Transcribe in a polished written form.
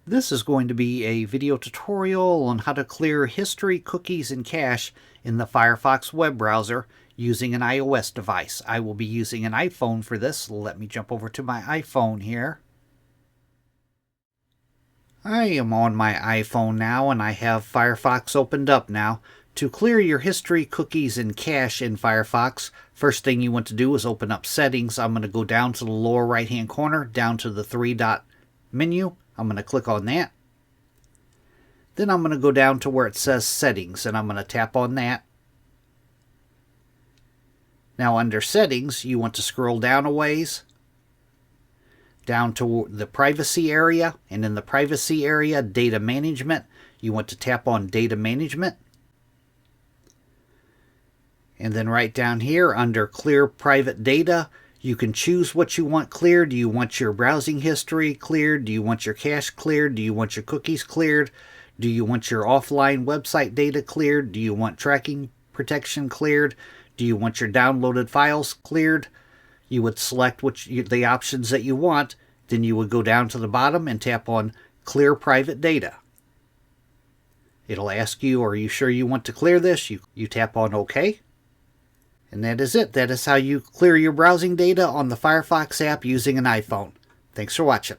This is going to be a video tutorial on how to clear history, cookies, and cache in the Firefox web browser using an iOS device. I will be using an iPhone for this. Let me jump over to my iPhone here. I am on my iPhone now and I have Firefox opened up now. To clear your history, cookies, and cache in Firefox, first thing you want to do is open up Settings. I'm going to go down to the lower right hand corner, down to the three-dot menu. I'm going to click on that. Then I'm going to go down to where it says Settings, and I'm going to tap on that. Now under Settings, you want to scroll down a ways, down to the Privacy area, and in the Privacy area, Data Management, you want to tap on Data Management. And then right down here under Clear Private Data, you can choose what you want cleared. Do you want your browsing history cleared? Do you want your cache cleared? Do you want your cookies cleared? Do you want your offline website data cleared? Do you want tracking protection cleared? Do you want your downloaded files cleared? You would select the options that you want. Then you would go down to the bottom and tap on Clear Private Data. It'll ask you, are you sure you want to clear this? You tap on OK. And that is it. That is how you clear your browsing data on the Firefox app using an iPhone. Thanks for watching.